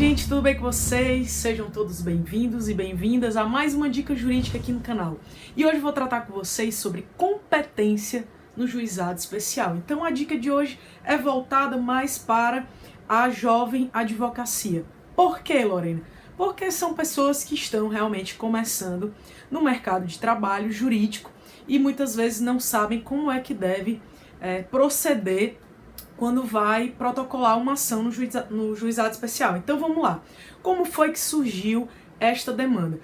gente, tudo bem com vocês? Sejam todos bem-vindos e bem-vindas a mais uma dica jurídica aqui no canal. E hoje eu vou tratar com vocês sobre competência no juizado especial. Então a dica de hoje é voltada mais para a jovem advocacia. Por quê, Lorena? Porque são pessoas que estão realmente começando no mercado de trabalho jurídico e muitas vezes não sabem como é que deve proceder quando vai protocolar uma ação no juizado especial. Então vamos lá. Como foi que surgiu esta demanda?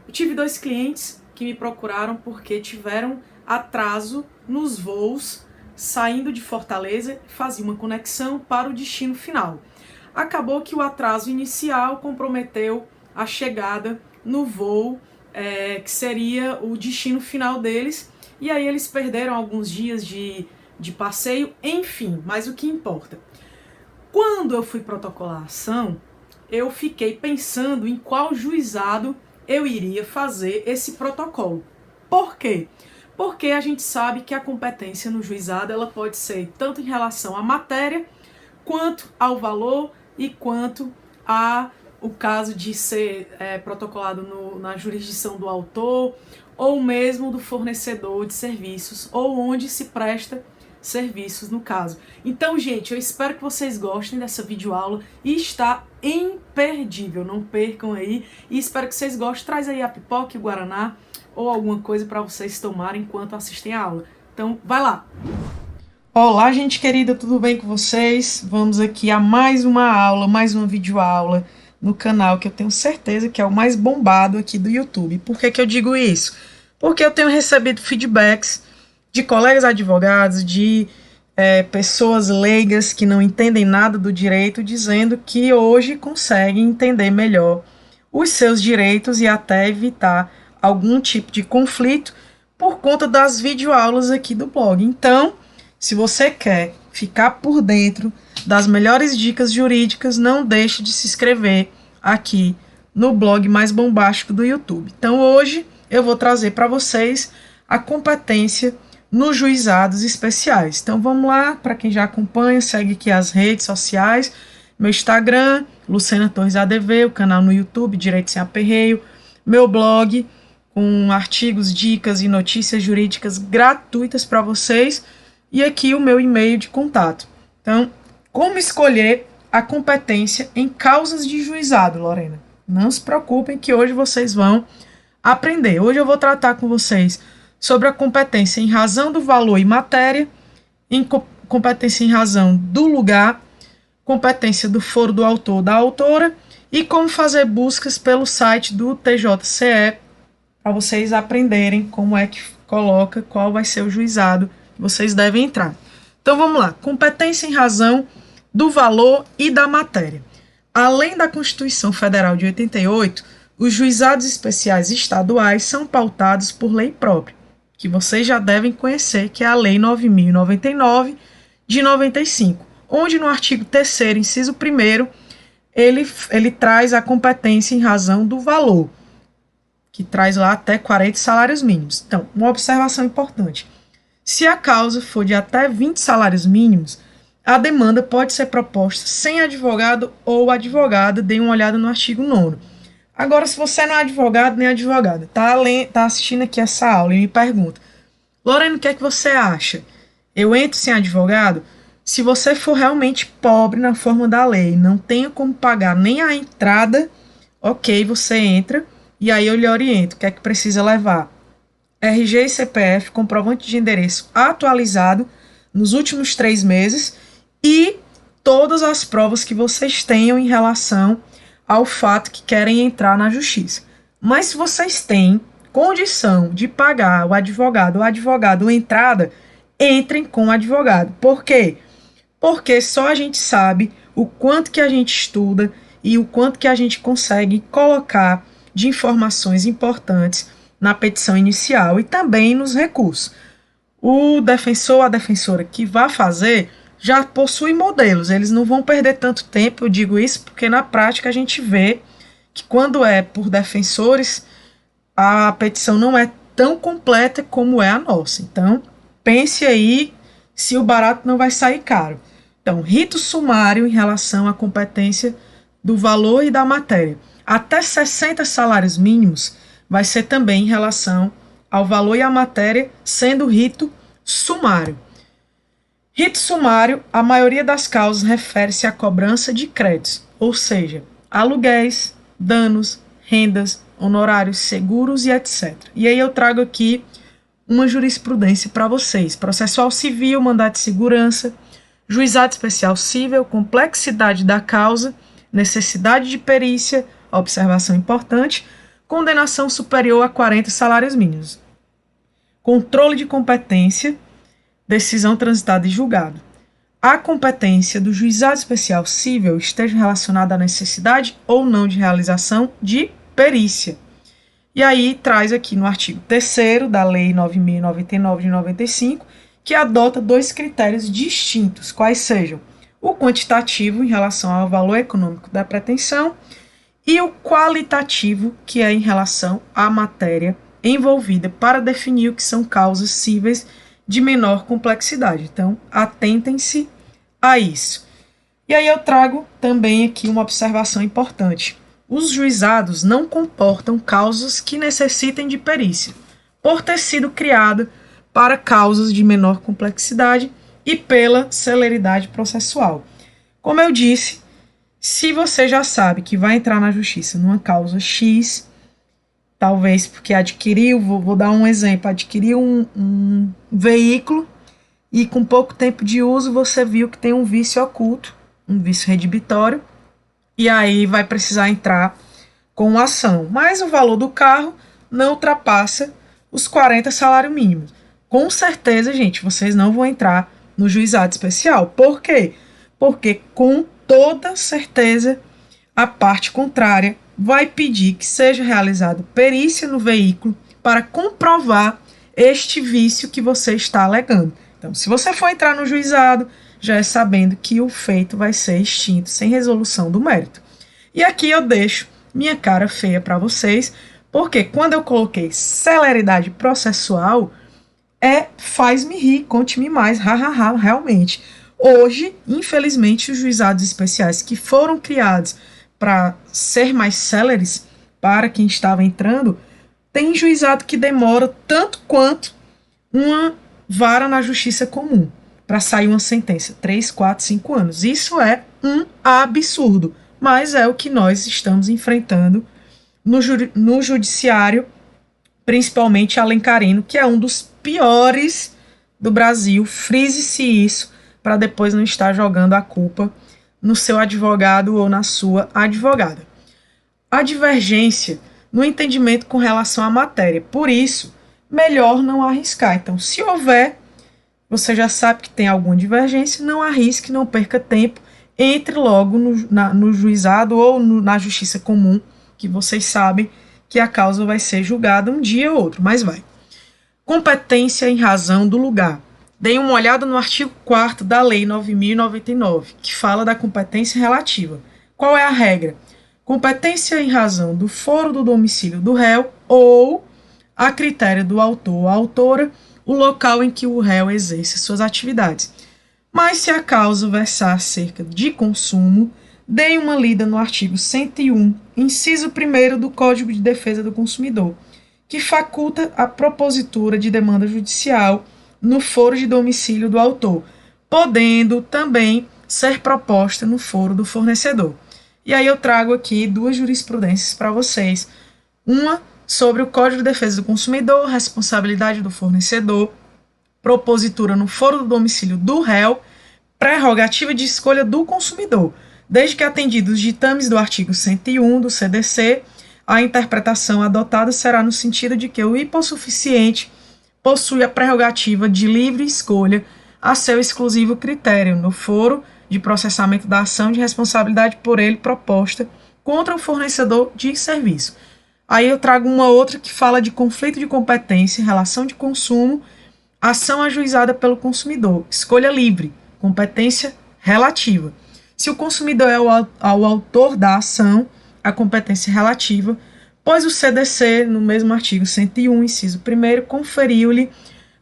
Eu tive 2 clientes que me procuraram porque tiveram atraso nos voos saindo de Fortaleza, fazia uma conexão para o destino final. Acabou que o atraso inicial comprometeu a chegada no voo, que seria o destino final deles, e aí eles perderam alguns dias de passeio, enfim, mas o que importa. Quando eu fui protocolar a ação, eu fiquei pensando em qual juizado eu iria fazer esse protocolo. Por quê? Porque a gente sabe que a competência no juizado ela pode ser tanto em relação à matéria, quanto ao valor e quanto ao caso de ser protocolado na jurisdição do autor ou mesmo do fornecedor de serviços ou onde se presta serviços no caso. Então, gente, eu espero que vocês gostem dessa videoaula e está imperdível, não percam aí, e espero que vocês gostem. Traz aí a pipoca e o guaraná ou alguma coisa para vocês tomarem enquanto assistem a aula. Então, vai lá! Olá, gente querida, tudo bem com vocês? Vamos aqui a mais uma aula, mais uma videoaula no canal que eu tenho certeza que é o mais bombado aqui do YouTube. Por que que eu digo isso? Porque eu tenho recebido feedbacks de colegas advogados, de pessoas leigas que não entendem nada do direito, dizendo que hoje conseguem entender melhor os seus direitos e até evitar algum tipo de conflito por conta das videoaulas aqui do blog. Então, se você quer ficar por dentro das melhores dicas jurídicas, não deixe de se inscrever aqui no blog mais bombástico do YouTube. Então, hoje eu vou trazer para vocês a competência nos juizados especiais. Então vamos lá, para quem já acompanha, segue aqui as redes sociais, meu Instagram, Luciana Torres ADV, o canal no YouTube, Direito Sem Aperreio, meu blog com artigos, dicas e notícias jurídicas gratuitas para vocês e aqui o meu e-mail de contato. Então, como escolher a competência em causas de juizado, Lorena? Não se preocupem que hoje vocês vão aprender. Hoje eu vou tratar com vocês sobre a competência em razão do valor e matéria, competência em razão do lugar, competência do foro do autor ou da autora e como fazer buscas pelo site do TJCE para vocês aprenderem como é que coloca, qual vai ser o juizado que vocês devem entrar. Então vamos lá, competência em razão do valor e da matéria. Além da Constituição Federal de 88, os juizados especiais estaduais são pautados por lei própria, que vocês já devem conhecer, que é a Lei 9.099 de 95, onde no artigo 3º, inciso 1º, ele traz a competência em razão do valor, que traz lá até 40 salários mínimos. Então, uma observação importante. Se a causa for de até 20 salários mínimos, a demanda pode ser proposta sem advogado ou advogada. Dê uma olhada no artigo 9º. Agora, se você não é advogado nem advogada, tá assistindo aqui essa aula e me pergunta, Lorena, o que é que você acha? Eu entro sem advogado? Se você for realmente pobre na forma da lei, não tenha como pagar nem a entrada, ok, você entra e aí eu lhe oriento. O que é que precisa levar? RG e CPF, comprovante de endereço atualizado nos últimos 3 meses e todas as provas que vocês tenham em relação ao fato que querem entrar na justiça. Mas se vocês têm condição de pagar o advogado ou advogado entrada, entrem com o advogado. Por quê? Porque só a gente sabe o quanto que a gente estuda e o quanto que a gente consegue colocar de informações importantes na petição inicial e também nos recursos. O defensor ou a defensora que vai fazer já possui modelos, eles não vão perder tanto tempo, eu digo isso porque na prática a gente vê que quando é por defensores, a petição não é tão completa como é a nossa. Então, pense aí se o barato não vai sair caro. Então, rito sumário em relação à competência do valor e da matéria. Até 60 salários mínimos vai ser também em relação ao valor e à matéria, sendo rito sumário. Rito sumário, a maioria das causas refere-se à cobrança de créditos, ou seja, aluguéis, danos, rendas, honorários, seguros e etc. E aí eu trago aqui uma jurisprudência para vocês. Processual civil, mandado de segurança, juizado especial cível, complexidade da causa, necessidade de perícia, observação importante, condenação superior a 40 salários mínimos. Controle de competência, decisão transitada e julgado. A competência do juizado especial cível esteja relacionada à necessidade ou não de realização de perícia. E aí traz aqui no artigo 3º da Lei 9.099 de 95, que adota 2 critérios distintos, quais sejam o quantitativo em relação ao valor econômico da pretensão e o qualitativo, que é em relação à matéria envolvida, para definir o que são causas cíveis de menor complexidade. Então, atentem-se a isso. E aí eu trago também aqui uma observação importante. Os juizados não comportam causas que necessitem de perícia, por ter sido criada para causas de menor complexidade e pela celeridade processual. Como eu disse, se você já sabe que vai entrar na justiça numa causa X, talvez porque adquiriu, vou dar um exemplo, adquiriu um veículo e com pouco tempo de uso você viu que tem um vício oculto, um vício redibitório, e aí vai precisar entrar com ação. Mas o valor do carro não ultrapassa os 40 salários mínimos. Com certeza, gente, vocês não vão entrar no juizado especial. Por quê? Porque com toda certeza a parte contrária vai pedir que seja realizada perícia no veículo para comprovar este vício que você está alegando. Então, se você for entrar no juizado, já é sabendo que o feito vai ser extinto, sem resolução do mérito. E aqui eu deixo minha cara feia para vocês, porque quando eu coloquei celeridade processual, faz-me rir, conte-me mais, hahaha, realmente. Hoje, infelizmente, os juizados especiais que foram criados para ser mais céleres para quem estava entrando, tem juizado que demora tanto quanto uma vara na justiça comum para sair uma sentença, 3, 4, 5 anos. Isso é um absurdo, mas é o que nós estamos enfrentando no judiciário, principalmente alencarino, que é um dos piores do Brasil. Frise-se isso para depois não estar jogando a culpa no seu advogado ou na sua advogada. A divergência no entendimento com relação à matéria. Por isso, melhor não arriscar. Então, se houver, você já sabe que tem alguma divergência, não arrisque, não perca tempo, entre logo no juizado ou na justiça comum, que vocês sabem que a causa vai ser julgada um dia ou outro, mas vai. Competência em razão do lugar. Deem uma olhada no artigo 4º da Lei 9.099, que fala da competência relativa. Qual é a regra? Competência em razão do foro do domicílio do réu ou, a critério do autor ou autora, o local em que o réu exerce suas atividades. Mas se a causa versar acerca de consumo, deem uma lida no artigo 101, inciso 1º do Código de Defesa do Consumidor, que faculta a propositura de demanda judicial no foro de domicílio do autor, podendo também ser proposta no foro do fornecedor. E aí eu trago aqui 2 jurisprudências para vocês. Uma sobre o Código de Defesa do Consumidor, responsabilidade do fornecedor, propositura no foro do domicílio do réu, prerrogativa de escolha do consumidor, desde que atendidos os ditames do artigo 101 do CDC, a interpretação adotada será no sentido de que o hipossuficiente possui a prerrogativa de livre escolha a seu exclusivo critério no foro de processamento da ação de responsabilidade por ele proposta contra o fornecedor de serviço. Aí eu trago uma outra que fala de conflito de competência, relação de consumo, ação ajuizada pelo consumidor, escolha livre, competência relativa. Se o consumidor é o autor da ação, a competência relativa, pois o CDC, no mesmo artigo 101, inciso 1º, conferiu-lhe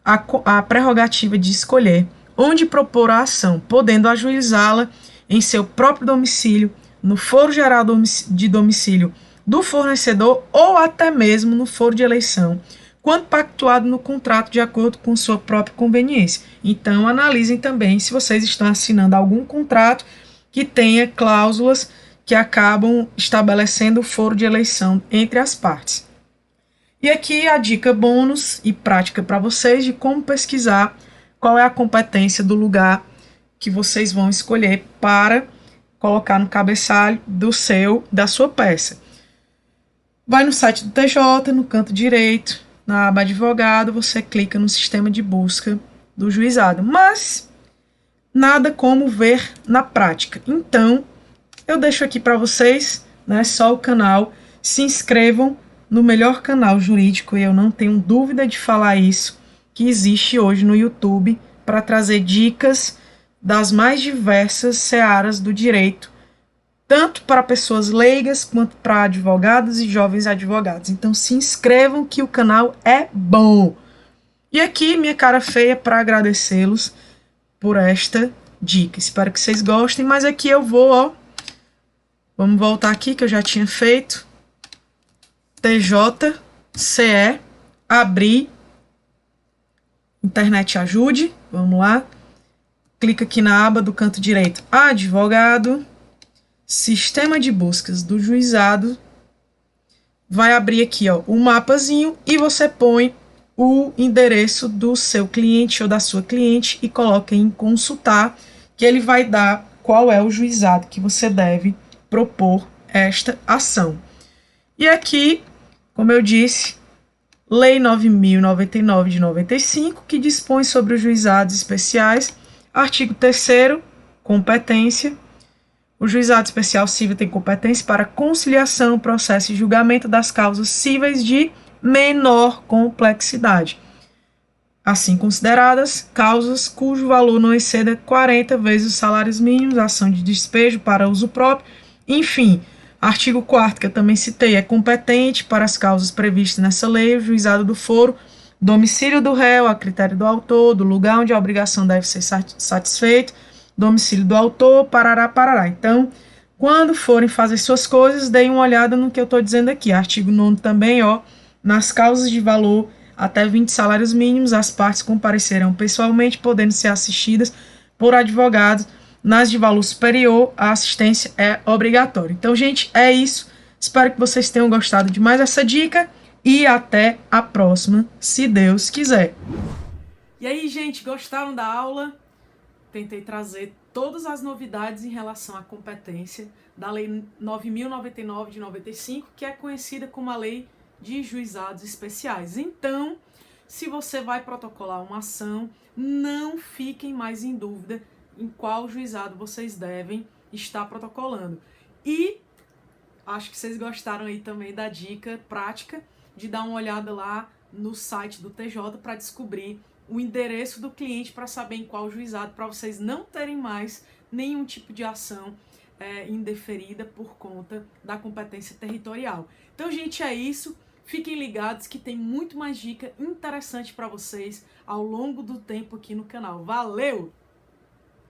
a prerrogativa de escolher onde propor a ação, podendo ajuizá-la em seu próprio domicílio no foro geral de domicílio do fornecedor ou até mesmo no foro de eleição, quando pactuado no contrato de acordo com sua própria conveniência. Então, analisem também se vocês estão assinando algum contrato que tenha cláusulas que acabam estabelecendo o foro de eleição entre as partes. E aqui a dica bônus e prática para vocês de como pesquisar qual é a competência do lugar que vocês vão escolher para colocar no cabeçalho da sua peça. Vai no site do TJ, no canto direito, na aba advogado, você clica no sistema de busca do juizado. Mas nada como ver na prática. Então, eu deixo aqui para vocês, né, só o canal. Se inscrevam no melhor canal jurídico, e eu não tenho dúvida de falar isso, que existe hoje no YouTube, para trazer dicas das mais diversas searas do direito, tanto para pessoas leigas quanto para advogados e jovens advogados. Então se inscrevam que o canal é bom. E aqui minha cara feia para agradecê-los por esta dica. Espero que vocês gostem, mas aqui eu vou, ó. Vamos voltar aqui que eu já tinha feito. TJCE, abrir. Internet ajude. Vamos lá. Clica aqui na aba do canto direito, advogado. Sistema de buscas do juizado. Vai abrir aqui, ó, um mapazinho e você põe o endereço do seu cliente ou da sua cliente e coloca em consultar, que ele vai dar qual é o juizado que você deve propor esta ação. E aqui, como eu disse, Lei 9.099 de 95, que dispõe sobre os juizados especiais, artigo 3º, competência. O juizado especial civil tem competência para conciliação, processo e julgamento das causas cíveis de menor complexidade, assim consideradas causas cujo valor não exceda 40 vezes os salários mínimos, ação de despejo para uso próprio, enfim. Artigo 4º, que eu também citei, é competente para as causas previstas nessa lei o juizado do foro, domicílio do réu, a critério do autor, do lugar onde a obrigação deve ser satisfeita, domicílio do autor, parará, parará. Então, quando forem fazer suas coisas, deem uma olhada no que eu estou dizendo aqui. Artigo 9º também, ó, nas causas de valor até 20 salários mínimos, as partes comparecerão pessoalmente, podendo ser assistidas por advogados. Nas de valor superior, a assistência é obrigatória. Então, gente, é isso. Espero que vocês tenham gostado de mais essa dica e até a próxima, se Deus quiser. E aí, gente, gostaram da aula? Tentei trazer todas as novidades em relação à competência da Lei 9.099 de 95, que é conhecida como a Lei de Juizados Especiais. Então, se você vai protocolar uma ação, não fiquem mais em dúvida em qual juizado vocês devem estar protocolando. E acho que vocês gostaram aí também da dica prática de dar uma olhada lá no site do TJ para descobrir o endereço do cliente para saber em qual juizado, para vocês não terem mais nenhum tipo de ação indeferida por conta da competência territorial. Então, gente, é isso. Fiquem ligados que tem muito mais dica interessante para vocês ao longo do tempo aqui no canal. Valeu!